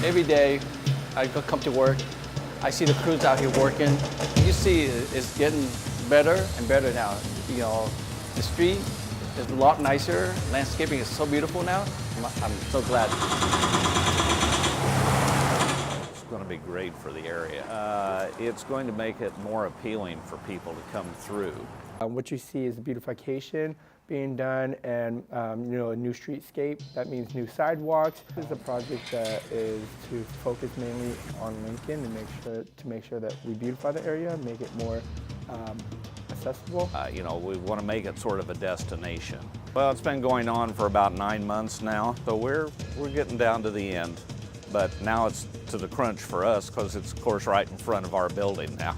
Every day I come to work, I see the crews out here working. You see it's getting better and better now. You know, the street is a lot nicer. Landscaping is so beautiful now. I'm so glad. It's going to be great for the area. It's going to make it more appealing for people to come through. What you see is the beautification being done and you know, a new streetscape. That means new sidewalks. This is a project that is to focus mainly on Lincoln and make sure that we beautify the area, make it more accessible. You know, we want to make it sort of a destination. Well, it's been going on for about 9 months now, so we're getting down to the end. But now it's to the crunch for us because it's, of course, right in front of our building now.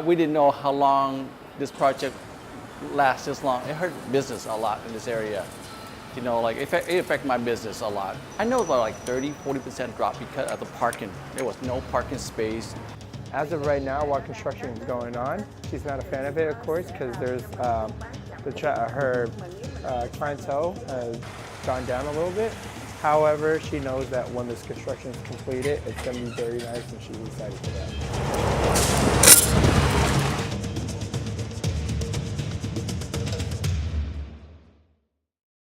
We didn't know how long this project lasts this long. It hurt business a lot in this area. You know, like it affected my business a lot. I know about like 30–40% drop because of the parking. There was no parking space. As of right now, while construction is going on, she's not a fan of it, of course, because there's her clientele has gone down a little bit. However, she knows that when this construction is completed, it's going to be very nice, and she's excited for that.